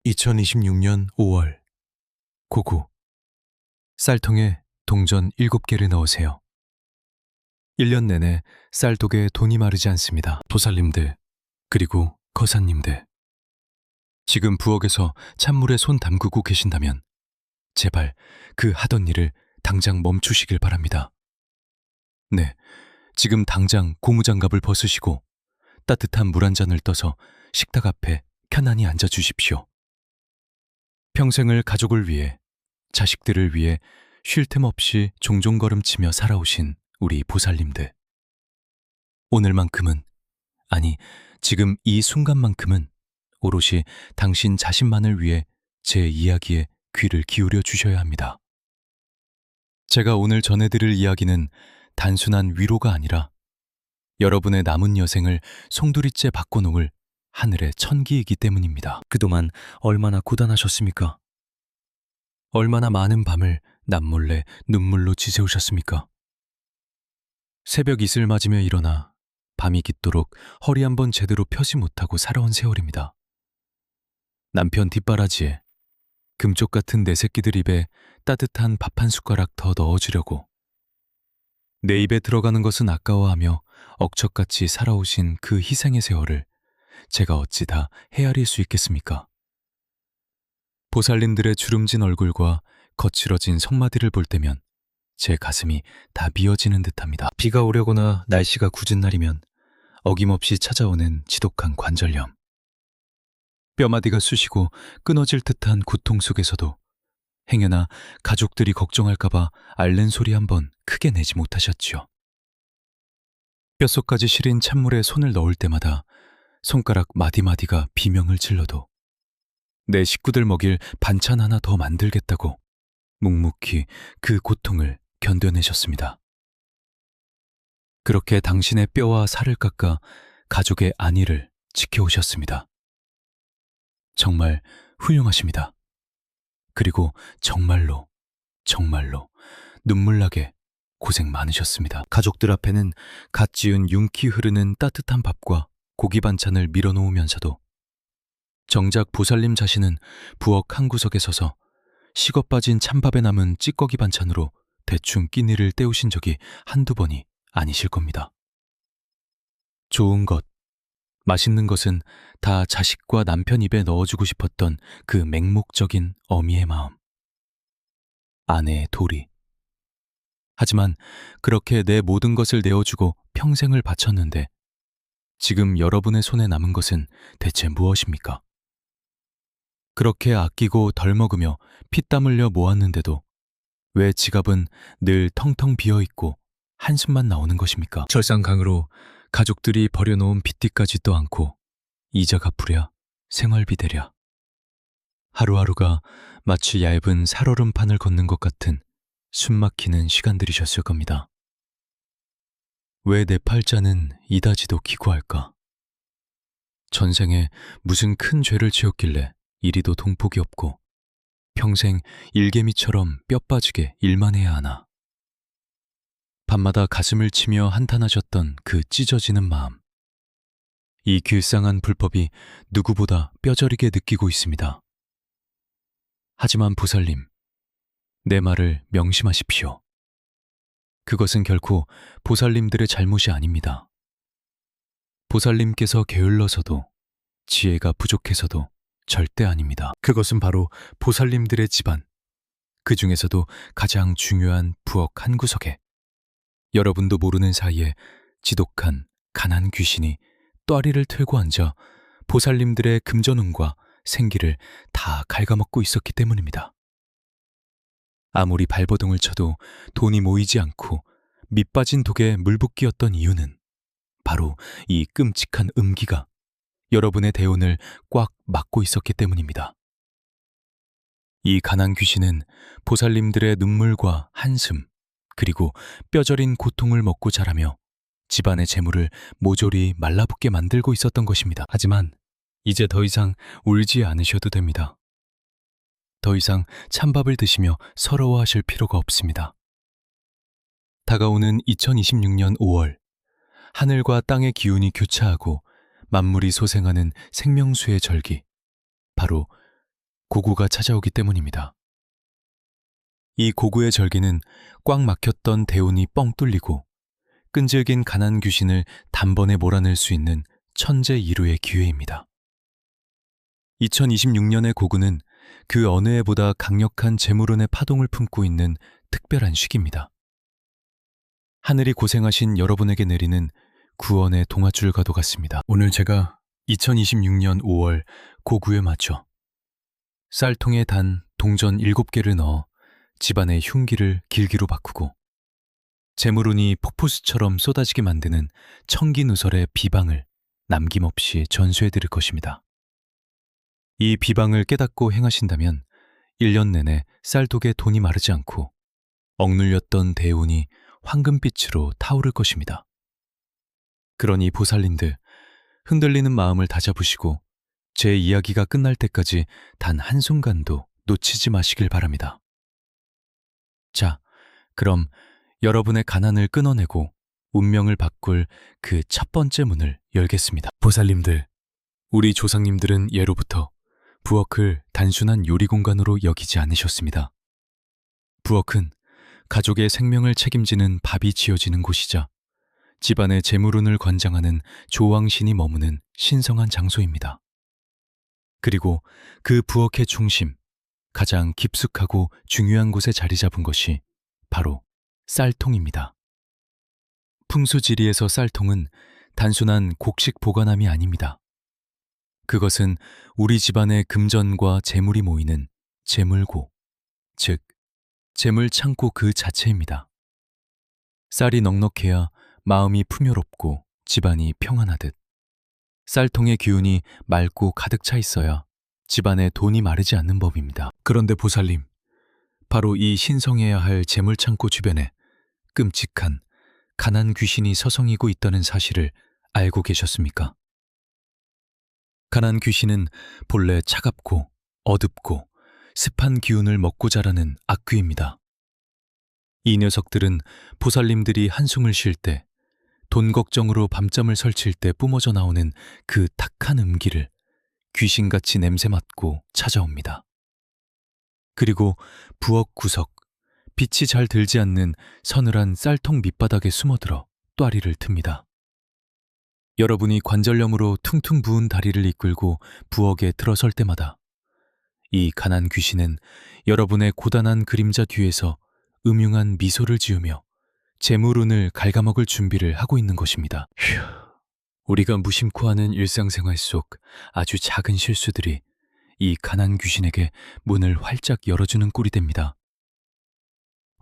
2026년 5월 고구 쌀통에 동전 7개를 넣으세요. 1년 내내 쌀독에 돈이 마르지 않습니다. 보살님들 그리고 거사님들, 지금 부엌에서 찬물에 손 담그고 계신다면 제발 그 하던 일을 당장 멈추시길 바랍니다. 네, 지금 당장 고무장갑을 벗으시고 따뜻한 물 한 잔을 떠서 식탁 앞에 편안히 앉아 주십시오. 평생을 가족을 위해, 자식들을 위해 쉴 틈 없이 종종 걸음치며 살아오신 우리 보살님들. 오늘만큼은, 아니, 지금 이 순간만큼은 오롯이 당신 자신만을 위해 제 이야기에 귀를 기울여 주셔야 합니다. 제가 오늘 전해드릴 이야기는 단순한 위로가 아니라 여러분의 남은 여생을 송두리째 바꿔놓을 하늘의 천기이기 때문입니다. 그동안 얼마나 고단하셨습니까? 얼마나 많은 밤을 남몰래 눈물로 지새우셨습니까? 새벽 이슬 맞으며 일어나 밤이 깊도록 허리 한번 제대로 펴지 못하고 살아온 세월입니다. 남편 뒷바라지에 금쪽 같은 내 새끼들 입에 따뜻한 밥 한 숟가락 더 넣어주려고, 내 입에 들어가는 것은 아까워하며 억척같이 살아오신 그 희생의 세월을 제가 어찌 다 헤아릴 수 있겠습니까? 보살님들의 주름진 얼굴과 거칠어진 성마디를 볼 때면 제 가슴이 다 미어지는 듯합니다. 비가 오려거나 날씨가 굳은 날이면 어김없이 찾아오는 지독한 관절염. 뼈마디가 쑤시고 끊어질 듯한 고통 속에서도 행여나 가족들이 걱정할까봐 앓는 소리 한번 크게 내지 못하셨지요. 뼛속까지 시린 찬물에 손을 넣을 때마다 손가락 마디마디가 비명을 질러도 내 식구들 먹일 반찬 하나 더 만들겠다고 묵묵히 그 고통을 견뎌내셨습니다. 그렇게 당신의 뼈와 살을 깎아 가족의 안위를 지켜오셨습니다. 정말 훌륭하십니다. 그리고 정말로 눈물나게 고생 많으셨습니다. 가족들 앞에는 갓 지은 윤기 흐르는 따뜻한 밥과 고기 반찬을 밀어놓으면서도 정작 보살님 자신은 부엌 한 구석에 서서 식어 빠진 찬밥에 남은 찌꺼기 반찬으로 대충 끼니를 때우신 적이 한두 번이 아니실 겁니다. 좋은 것, 맛있는 것은 다 자식과 남편 입에 넣어주고 싶었던 그 맹목적인 어미의 마음, 아내의 도리. 하지만 그렇게 내 모든 것을 내어주고 평생을 바쳤는데 지금 여러분의 손에 남은 것은 대체 무엇입니까? 그렇게 아끼고 덜 먹으며 피땀 흘려 모았는데도 왜 지갑은 늘 텅텅 비어있고 한숨만 나오는 것입니까? 절상강으로 가족들이 버려놓은 빚띠까지 떠안고 이자 갚으랴, 생활비 대랴. 하루하루가 마치 얇은 살얼음판을 걷는 것 같은 숨막히는 시간들이셨을 겁니다. 왜 내 팔자는 이다지도 기구할까? 전생에 무슨 큰 죄를 지었길래 이리도 동폭이 없고 평생 일개미처럼 뼈 빠지게 일만 해야 하나. 밤마다 가슴을 치며 한탄하셨던 그 찢어지는 마음. 이 길상한 불법이 누구보다 뼈저리게 느끼고 있습니다. 하지만 보살님, 내 말을 명심하십시오. 그것은 결코 보살님들의 잘못이 아닙니다. 보살님께서 게을러서도, 지혜가 부족해서도 절대 아닙니다. 그것은 바로 보살님들의 집안, 그 중에서도 가장 중요한 부엌 한 구석에 여러분도 모르는 사이에 지독한 가난 귀신이 또아리를 틀고 앉아 보살님들의 금전운과 생기를 다 갉아먹고 있었기 때문입니다. 아무리 발버둥을 쳐도 돈이 모이지 않고 밑빠진 독에 물붓기였던 이유는 바로 이 끔찍한 음기가 여러분의 대운을 꽉 막고 있었기 때문입니다. 이 가난 귀신은 보살님들의 눈물과 한숨, 그리고 뼈저린 고통을 먹고 자라며 집안의 재물을 모조리 말라붙게 만들고 있었던 것입니다. 하지만 이제 더 이상 울지 않으셔도 됩니다. 더 이상 찬밥을 드시며 서러워하실 필요가 없습니다. 다가오는 2026년 5월, 하늘과 땅의 기운이 교차하고 만물이 소생하는 생명수의 절기, 바로 고구가 찾아오기 때문입니다. 이 고구의 절기는 꽉 막혔던 대운이 뻥 뚫리고 끈질긴 가난 귀신을 단번에 몰아낼 수 있는 천재 이루의 기회입니다. 2026년의 고구는 그 어느 해보다 강력한 재물운의 파동을 품고 있는 특별한 시기입니다. 하늘이 고생하신 여러분에게 내리는 구원의 동아줄과도 같습니다. 오늘 제가 2026년 5월 고구에 맞춰 쌀통에 단 동전 7개를 넣어 집안의 흉기를 길기로 바꾸고 재물운이 폭포수처럼 쏟아지게 만드는 청기누설의 비방을 남김없이 전수해드릴 것입니다. 이 비방을 깨닫고 행하신다면 1년 내내 쌀독에 돈이 마르지 않고 억눌렸던 대운이 황금빛으로 타오를 것입니다. 그러니 보살님들, 흔들리는 마음을 다잡으시고 제 이야기가 끝날 때까지 단 한순간도 놓치지 마시길 바랍니다. 자, 그럼 여러분의 가난을 끊어내고 운명을 바꿀 그 첫 번째 문을 열겠습니다. 보살님들, 우리 조상님들은 예로부터 부엌을 단순한 요리 공간으로 여기지 않으셨습니다. 부엌은 가족의 생명을 책임지는 밥이 지어지는 곳이자 집안의 재물운을 관장하는 조왕신이 머무는 신성한 장소입니다. 그리고 그 부엌의 중심, 가장 깊숙하고 중요한 곳에 자리 잡은 것이 바로 쌀통입니다. 풍수지리에서 쌀통은 단순한 곡식 보관함이 아닙니다. 그것은 우리 집안의 금전과 재물이 모이는 재물고, 즉 재물창고 그 자체입니다. 쌀이 넉넉해야 마음이 풍요롭고 집안이 평안하듯 쌀통의 기운이 맑고 가득 차 있어야 집안에 돈이 마르지 않는 법입니다. 그런데 보살님, 바로 이 신성해야 할 재물창고 주변에 끔찍한 가난 귀신이 서성이고 있다는 사실을 알고 계셨습니까? 가난 귀신은 본래 차갑고 어둡고 습한 기운을 먹고 자라는 악귀입니다. 이 녀석들은 보살님들이 한숨을 쉴 때, 돈 걱정으로 밤잠을 설칠 때 뿜어져 나오는 그 탁한 음기를 귀신같이 냄새 맡고 찾아옵니다. 그리고 부엌 구석, 빛이 잘 들지 않는 서늘한 쌀통 밑바닥에 숨어들어 또아리를 틉니다. 여러분이 관절염으로 퉁퉁 부은 다리를 이끌고 부엌에 들어설 때마다 이 가난 귀신은 여러분의 고단한 그림자 뒤에서 음흉한 미소를 지으며 재물운을 갉아먹을 준비를 하고 있는 것입니다. 우리가 무심코 하는 일상생활 속 아주 작은 실수들이 이 가난 귀신에게 문을 활짝 열어주는 꼴이 됩니다.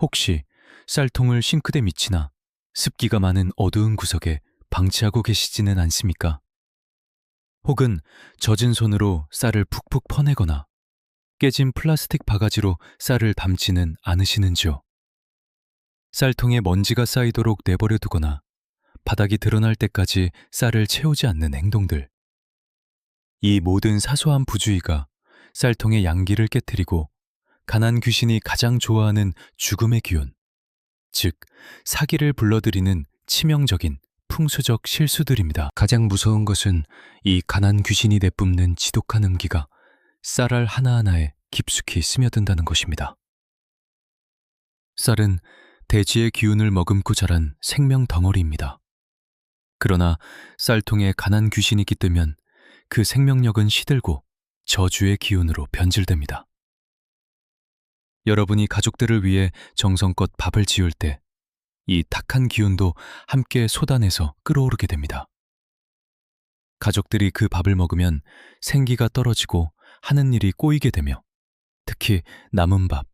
혹시 쌀통을 싱크대 밑이나 습기가 많은 어두운 구석에 방치하고 계시지는 않습니까? 혹은 젖은 손으로 쌀을 푹푹 퍼내거나 깨진 플라스틱 바가지로 쌀을 담지는 않으시는지요? 쌀통에 먼지가 쌓이도록 내버려 두거나 바닥이 드러날 때까지 쌀을 채우지 않는 행동들. 이 모든 사소한 부주의가 쌀통의 양기를 깨트리고 가난 귀신이 가장 좋아하는 죽음의 기운, 즉 사기를 불러들이는 치명적인 풍수적 실수들입니다. 가장 무서운 것은 이 가난 귀신이 내뿜는 지독한 음기가 쌀알 하나하나에 깊숙이 스며든다는 것입니다. 쌀은 대지의 기운을 머금고 자란 생명 덩어리입니다. 그러나 쌀통에 가난 귀신이 깃들면 그 생명력은 시들고 저주의 기운으로 변질됩니다. 여러분이 가족들을 위해 정성껏 밥을 지을 때 이 탁한 기운도 함께 쏟아내서 끌어오르게 됩니다. 가족들이 그 밥을 먹으면 생기가 떨어지고 하는 일이 꼬이게 되며 특히 남은 밥,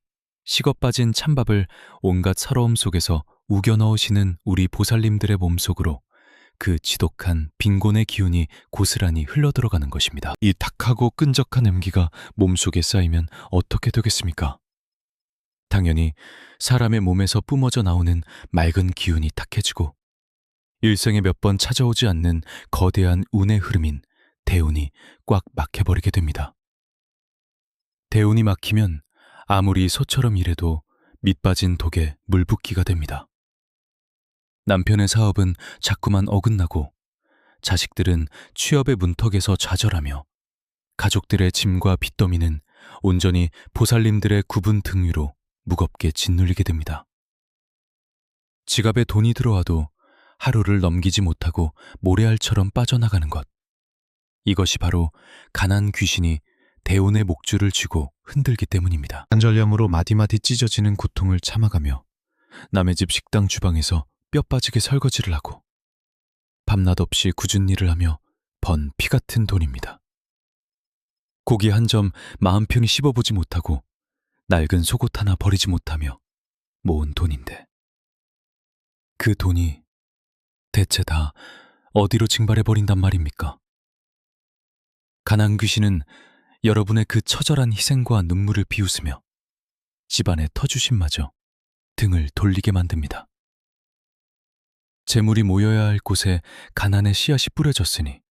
식어 빠진 찬밥을 온갖 서러움 속에서 우겨 넣으시는 우리 보살님들의 몸속으로 그 지독한 빈곤의 기운이 고스란히 흘러들어가는 것입니다. 이 탁하고 끈적한 음기가 몸속에 쌓이면 어떻게 되겠습니까? 당연히 사람의 몸에서 뿜어져 나오는 맑은 기운이 탁해지고 일생에 몇 번 찾아오지 않는 거대한 운의 흐름인 대운이 꽉 막혀버리게 됩니다. 대운이 막히면 아무리 소처럼 일해도 밑빠진 독에 물 붓기가 됩니다. 남편의 사업은 자꾸만 어긋나고 자식들은 취업의 문턱에서 좌절하며 가족들의 짐과 빚더미는 온전히 보살님들의 굽은 등 위로 무겁게 짓눌리게 됩니다. 지갑에 돈이 들어와도 하루를 넘기지 못하고 모래알처럼 빠져나가는 것. 이것이 바로 가난 귀신이 대운의 목줄을 쥐고 흔들기 때문입니다. 관절염으로 마디마디 찢어지는 고통을 참아가며 남의 집 식당 주방에서 뼈 빠지게 설거지를 하고 밤낮 없이 굳은 일을 하며 번 피 같은 돈입니다. 고기 한 점 마음 편히 씹어보지 못하고 낡은 속옷 하나 버리지 못하며 모은 돈인데 그 돈이 대체 다 어디로 징발해버린단 말입니까? 가난 귀신은 여러분의 그 처절한 희생과 눈물을 비웃으며 집안의 터주신마저 등을 돌리게 만듭니다. 재물이 모여야 할 곳에 가난의 씨앗이 뿌려졌으니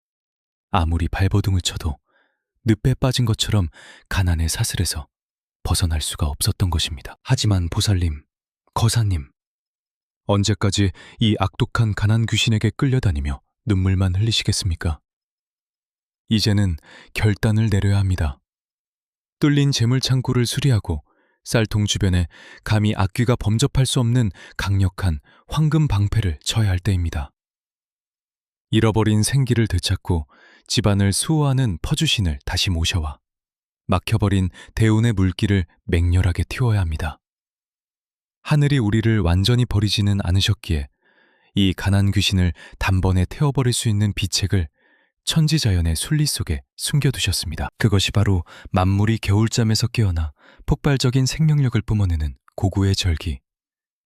아무리 발버둥을 쳐도 늪에 빠진 것처럼 가난의 사슬에서 벗어날 수가 없었던 것입니다. 하지만 보살님, 거사님, 언제까지 이 악독한 가난 귀신에게 끌려다니며 눈물만 흘리시겠습니까? 이제는 결단을 내려야 합니다. 뚫린 재물 창고를 수리하고 쌀통 주변에 감히 악귀가 범접할 수 없는 강력한 황금 방패를 쳐야 할 때입니다. 잃어버린 생기를 되찾고 집안을 수호하는 퍼주신을 다시 모셔와 막혀버린 대운의 물길을 맹렬하게 틔워야 합니다. 하늘이 우리를 완전히 버리지는 않으셨기에 이 가난 귀신을 단번에 태워버릴 수 있는 비책을 천지자연의 순리 속에 숨겨두셨습니다. 그것이 바로 만물이 겨울잠에서 깨어나 폭발적인 생명력을 뿜어내는 고구의 절기,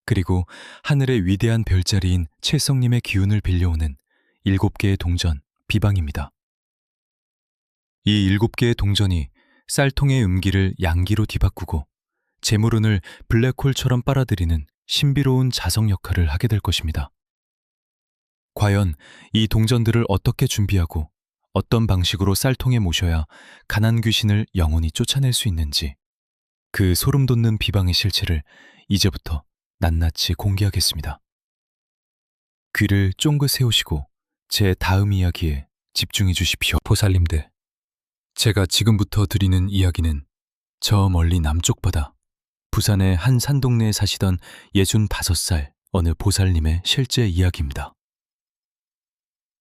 그리고 하늘의 위대한 별자리인 칠성님의 기운을 빌려오는 7개의 동전, 비방입니다. 이 7개의 동전이 쌀통의 음기를 양기로 뒤바꾸고 재물운을 블랙홀처럼 빨아들이는 신비로운 자석 역할을 하게 될 것입니다. 과연 이 동전들을 어떻게 준비하고 어떤 방식으로 쌀통에 모셔야 가난 귀신을 영원히 쫓아낼 수 있는지, 그 소름 돋는 비방의 실체를 이제부터 낱낱이 공개하겠습니다. 귀를 쫑긋 세우시고 제 다음 이야기에 집중해 주십시오. 보살님들, 제가 지금부터 드리는 이야기는 저 멀리 남쪽 바다, 부산의 한 산동네에 사시던 65살 어느 보살님의 실제 이야기입니다.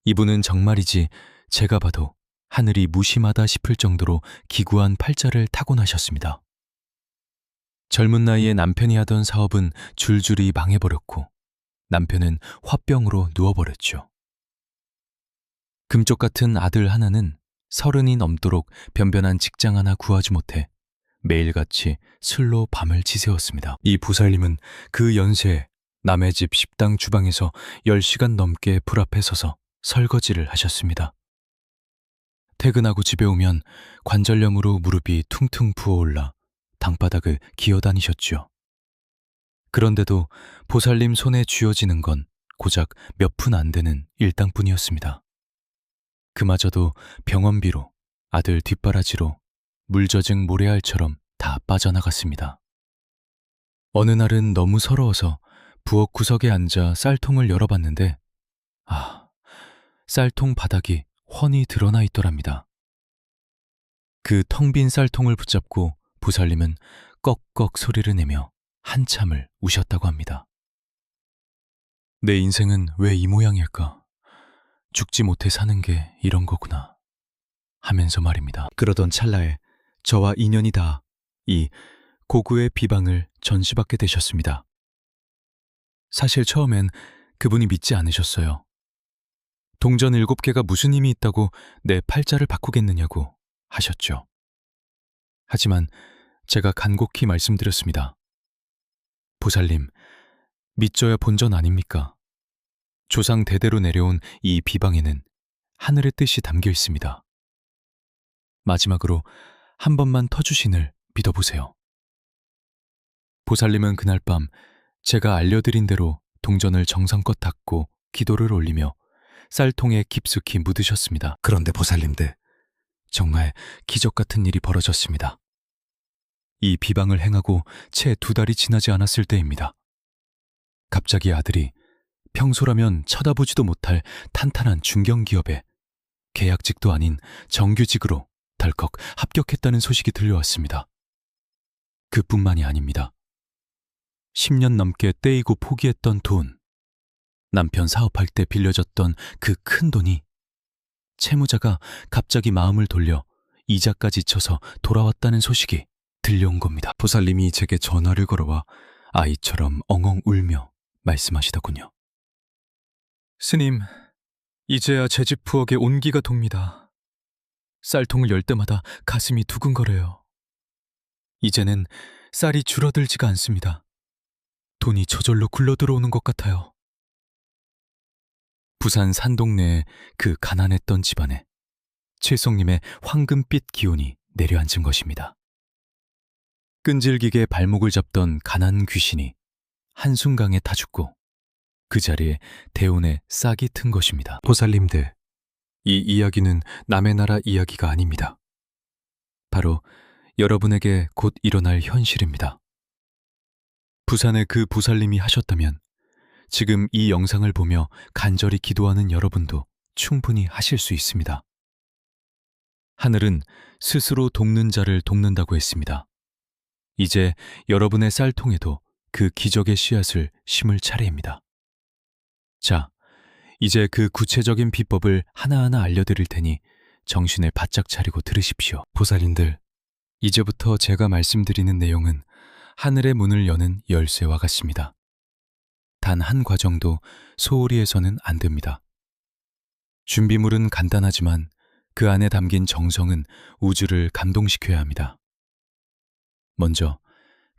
이분은 정말이지 제가 봐도 하늘이 무심하다 싶을 정도로 기구한 팔자를 타고나셨습니다. 젊은 나이에 남편이 하던 사업은 줄줄이 망해버렸고 남편은 화병으로 누워버렸죠. 금쪽 같은 아들 하나는 30이 넘도록 변변한 직장 하나 구하지 못해 매일같이 술로 밤을 지새웠습니다. 이 보살님은 그 연세에 남의 집 식당 주방에서 10시간 넘게 불 앞에 서서 설거지를 하셨습니다. 퇴근하고 집에 오면 관절염으로 무릎이 퉁퉁 부어올라 방바닥을 기어다니셨죠. 그런데도 보살님 손에 쥐어지는 건 고작 몇 푼 안 되는 일당뿐이었습니다. 그마저도 병원비로, 아들 뒷바라지로 물 젖은 모래알처럼 다 빠져나갔습니다. 어느 날은 너무 서러워서 부엌 구석에 앉아 쌀통을 열어봤는데 쌀통 바닥이 훤히 드러나 있더랍니다. 그 텅 빈 쌀통을 붙잡고 보살님은 꺽꺽 소리를 내며 한참을 우셨다고 합니다. 내 인생은 왜 이 모양일까? 죽지 못해 사는 게 이런 거구나 하면서 말입니다. 그러던 찰나에 저와 인연이 닿아 이 고구의 비방을 전시받게 되셨습니다. 사실 처음엔 그분이 믿지 않으셨어요. 동전 7개가 무슨 힘이 있다고 내 팔자를 바꾸겠느냐고 하셨죠. 하지만 제가 간곡히 말씀드렸습니다. 보살님, 믿져야 본전 아닙니까? 조상 대대로 내려온 이 비방에는 하늘의 뜻이 담겨 있습니다. 마지막으로 한 번만 터주신을 믿어보세요. 보살님은 그날 밤 제가 알려드린 대로 동전을 정성껏 닦고 기도를 올리며 쌀통에 깊숙이 묻으셨습니다. 그런데 보살님들, 정말 기적 같은 일이 벌어졌습니다. 이 비방을 행하고 채 2달이 지나지 않았을 때입니다. 갑자기 아들이 평소라면 쳐다보지도 못할 탄탄한 중견기업에 계약직도 아닌 정규직으로 덜컥 합격했다는 소식이 들려왔습니다. 그뿐만이 아닙니다. 10년 넘게 떼이고 포기했던 돈, 남편 사업할 때 빌려줬던 그 큰 돈이 채무자가 갑자기 마음을 돌려 이자까지 쳐서 돌아왔다는 소식이 들려온 겁니다. 보살님이 제게 전화를 걸어와 아이처럼 엉엉 울며 말씀하시더군요. 스님, 이제야 제 집 부엌에 온기가 돕니다. 쌀통을 열 때마다 가슴이 두근거려요. 이제는 쌀이 줄어들지가 않습니다. 돈이 저절로 굴러들어오는 것 같아요. 부산 산동네의 그 가난했던 집안에 최성님의 황금빛 기운이 내려앉은 것입니다. 끈질기게 발목을 잡던 가난 귀신이 한순간에 다 죽고 그 자리에 대운의 싹이 튼 것입니다. 보살님들, 이 이야기는 남의 나라 이야기가 아닙니다. 바로 여러분에게 곧 일어날 현실입니다. 부산의 그 보살님이 하셨다면 지금 이 영상을 보며 간절히 기도하는 여러분도 충분히 하실 수 있습니다. 하늘은 스스로 돕는 자를 돕는다고 했습니다. 이제 여러분의 쌀통에도 그 기적의 씨앗을 심을 차례입니다. 자, 이제 그 구체적인 비법을 하나하나 알려드릴 테니 정신을 바짝 차리고 들으십시오. 보살님들, 이제부터 제가 말씀드리는 내용은 하늘의 문을 여는 열쇠와 같습니다. 단 한 과정도 소홀히 해서는 안 됩니다. 준비물은 간단하지만 그 안에 담긴 정성은 우주를 감동시켜야 합니다. 먼저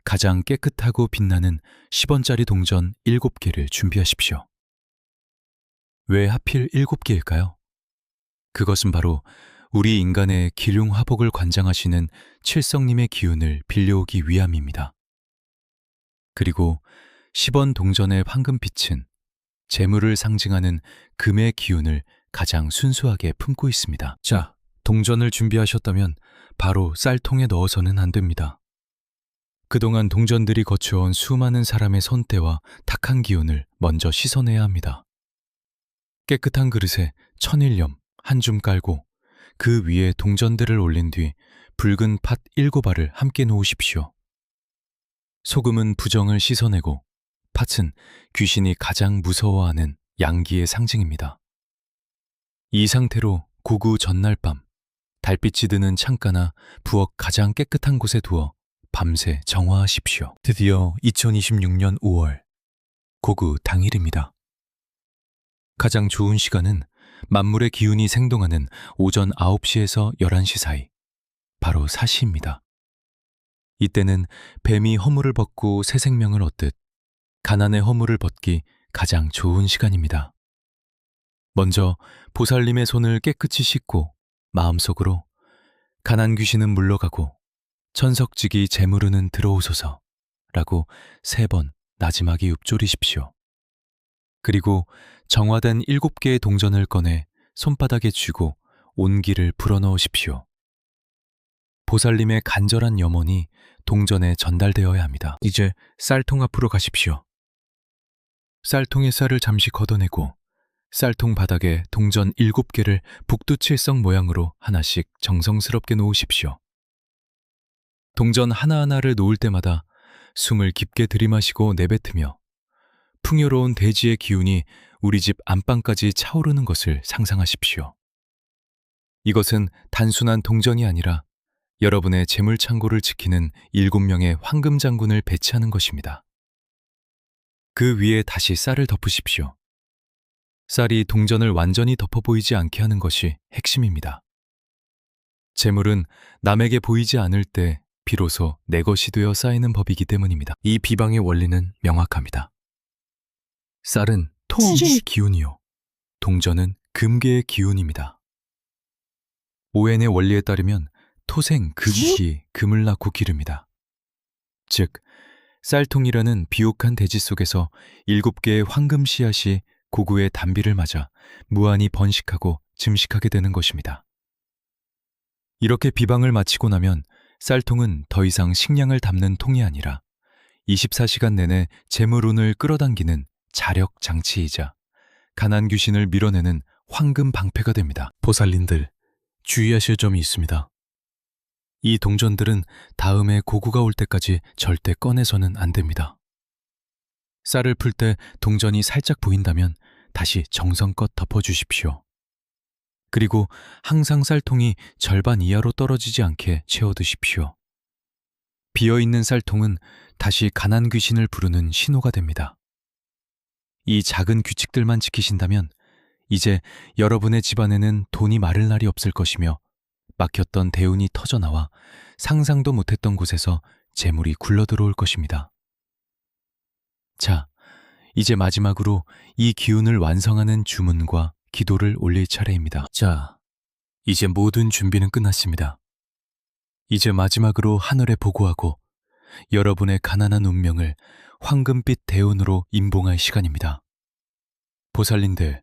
가장 깨끗하고 빛나는 10원짜리 동전 7개를 준비하십시오. 왜 하필 7개일까요? 그것은 바로 우리 인간의 기륭화복을 관장하시는 칠성님의 기운을 빌려오기 위함입니다. 그리고 10원 동전의 황금빛은 재물을 상징하는 금의 기운을 가장 순수하게 품고 있습니다. 자, 동전을 준비하셨다면 바로 쌀통에 넣어서는 안 됩니다. 그동안 동전들이 거쳐온 수많은 사람의 손때와 탁한 기운을 먼저 씻어내야 합니다. 깨끗한 그릇에 천일염 한 줌 깔고 그 위에 동전들을 올린 뒤 붉은 팥 7알을 함께 놓으십시오. 소금은 부정을 씻어내고 팥은 귀신이 가장 무서워하는 양기의 상징입니다. 이 상태로 고구 전날 밤 달빛이 드는 창가나 부엌 가장 깨끗한 곳에 두어 밤새 정화하십시오. 드디어 2026년 5월 고구 당일입니다. 가장 좋은 시간은 만물의 기운이 생동하는 오전 9시에서 11시 사이, 바로 사시입니다. 이때는 뱀이 허물을 벗고 새 생명을 얻듯 가난의 허물을 벗기 가장 좋은 시간입니다. 먼저 보살님의 손을 깨끗이 씻고 마음속으로 가난 귀신은 물러가고 천석지기 재물은 들어오소서 라고 3번 나지막이 읊조리십시오. 그리고 정화된 7개의 동전을 꺼내 손바닥에 쥐고 온기를 불어넣으십시오. 보살님의 간절한 염원이 동전에 전달되어야 합니다. 이제 쌀통 앞으로 가십시오. 쌀통의 쌀을 잠시 걷어내고 쌀통 바닥에 동전 7개를 북두칠성 모양으로 하나씩 정성스럽게 놓으십시오. 동전 하나하나를 놓을 때마다 숨을 깊게 들이마시고 내뱉으며 풍요로운 대지의 기운이 우리 집 안방까지 차오르는 것을 상상하십시오. 이것은 단순한 동전이 아니라 여러분의 재물창고를 지키는 7명의 황금 장군을 배치하는 것입니다. 그 위에 다시 쌀을 덮으십시오. 쌀이 동전을 완전히 덮어 보이지 않게 하는 것이 핵심입니다. 재물은 남에게 보이지 않을 때 비로소 내 것이 되어 쌓이는 법이기 때문입니다. 이 비방의 원리는 명확합니다. 쌀은 토의 기운이요, 동전은 금계의 기운입니다. 오엔의 원리에 따르면 토생 금기 금을 낳고 기릅니다. 즉, 쌀통이라는 비옥한 대지 속에서 7개의 황금 씨앗이 고구의 단비를 맞아 무한히 번식하고 증식하게 되는 것입니다. 이렇게 비방을 마치고 나면 쌀통은 더 이상 식량을 담는 통이 아니라 24시간 내내 재물운을 끌어당기는 자력 장치이자 가난 귀신을 밀어내는 황금 방패가 됩니다. 보살님들, 주의하실 점이 있습니다. 이 동전들은 다음에 고구가 올 때까지 절대 꺼내서는 안 됩니다. 쌀을 풀 때 동전이 살짝 보인다면 다시 정성껏 덮어주십시오. 그리고 항상 쌀통이 절반 이하로 떨어지지 않게 채워두십시오. 비어있는 쌀통은 다시 가난 귀신을 부르는 신호가 됩니다. 이 작은 규칙들만 지키신다면 이제 여러분의 집안에는 돈이 마를 날이 없을 것이며 막혔던 대운이 터져나와 상상도 못했던 곳에서 재물이 굴러들어올 것입니다. 자, 이제 마지막으로 이 기운을 완성하는 주문과 기도를 올릴 차례입니다. 자, 이제 모든 준비는 끝났습니다. 이제 마지막으로 하늘에 보고하고 여러분의 가난한 운명을 황금빛 대운으로 임봉할 시간입니다. 보살님들,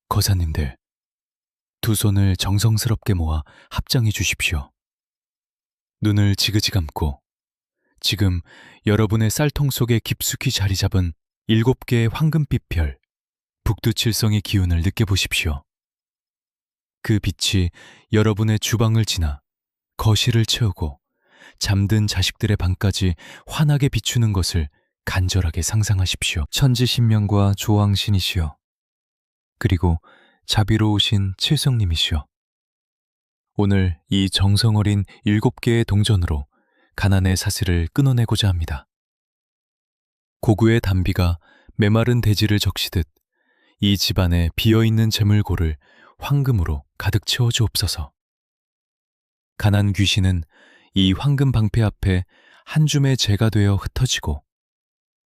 거사님들, 두 손을 정성스럽게 모아 합장해 주십시오. 눈을 지그지 감고 지금 여러분의 쌀통 속에 깊숙이 자리 잡은 7개의 황금빛 별, 북두칠성의 기운을 느껴보십시오. 그 빛이 여러분의 주방을 지나 거실을 채우고 잠든 자식들의 방까지 환하게 비추는 것을 간절하게 상상하십시오. 천지신명과 조왕신이시여, 그리고 자비로우신 칠성님이시여, 오늘 이 정성 어린 7개의 동전으로 가난의 사슬을 끊어내고자 합니다. 고구의 단비가 메마른 대지를 적시듯 이 집안에 비어있는 재물고를 황금으로 가득 채워주옵소서. 가난 귀신은 이 황금 방패 앞에 한 줌의 재가 되어 흩어지고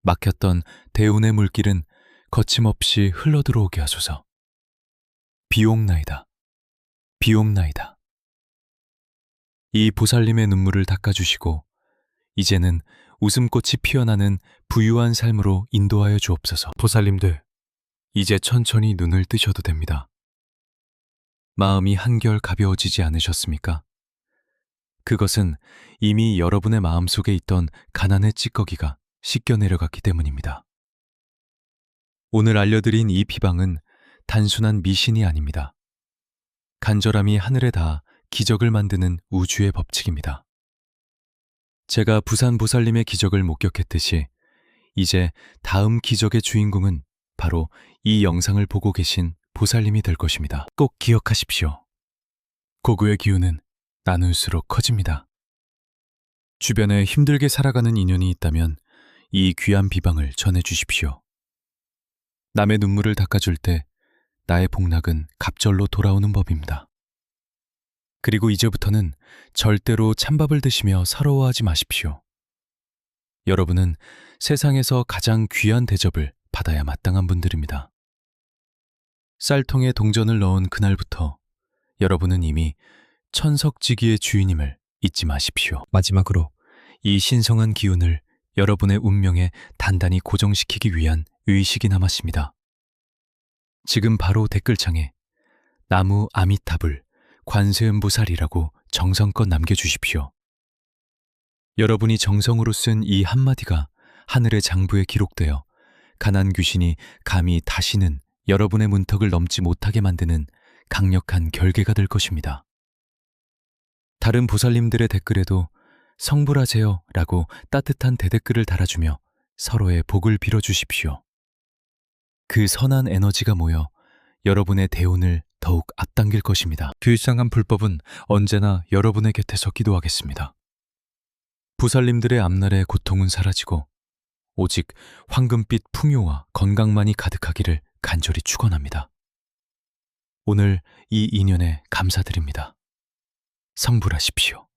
막혔던 대운의 물길은 거침없이 흘러들어오게 하소서. 비옵나이다. 비옵나이다. 이 보살님의 눈물을 닦아주시고 이제는 웃음꽃이 피어나는 부유한 삶으로 인도하여 주옵소서. 보살님들, 이제 천천히 눈을 뜨셔도 됩니다. 마음이 한결 가벼워지지 않으셨습니까? 그것은 이미 여러분의 마음속에 있던 가난의 찌꺼기가 씻겨 내려갔기 때문입니다. 오늘 알려드린 이 비방은 단순한 미신이 아닙니다. 간절함이 하늘에 닿아 기적을 만드는 우주의 법칙입니다. 제가 부산 보살님의 기적을 목격했듯이 이제 다음 기적의 주인공은 바로 이 영상을 보고 계신 보살님이 될 것입니다. 꼭 기억하십시오. 고구의 기운은 나눌수록 커집니다. 주변에 힘들게 살아가는 인연이 있다면 이 귀한 비방을 전해주십시오. 남의 눈물을 닦아줄 때 나의 복락은 갑절로 돌아오는 법입니다. 그리고 이제부터는 절대로 찬밥을 드시며 서러워하지 마십시오. 여러분은 세상에서 가장 귀한 대접을 받아야 마땅한 분들입니다. 쌀통에 동전을 넣은 그날부터 여러분은 이미 천석지기의 주인임을 잊지 마십시오. 마지막으로 이 신성한 기운을 여러분의 운명에 단단히 고정시키기 위한 의식이 남았습니다. 지금 바로 댓글창에 나무 아미타불 관세음보살이라고 정성껏 남겨주십시오. 여러분이 정성으로 쓴 이 한마디가 하늘의 장부에 기록되어 가난 귀신이 감히 다시는 여러분의 문턱을 넘지 못하게 만드는 강력한 결계가 될 것입니다. 다른 보살님들의 댓글에도 성불하세요 라고 따뜻한 대댓글을 달아주며 서로의 복을 빌어주십시오. 그 선한 에너지가 모여 여러분의 대운을 더욱 앞당길 것입니다. 불쌍한 불법은 언제나 여러분의 곁에서 기도하겠습니다. 보살님들의 앞날의 고통은 사라지고 오직 황금빛 풍요와 건강만이 가득하기를 간절히 축원합니다. 오늘 이 인연에 감사드립니다. 성불하십시오.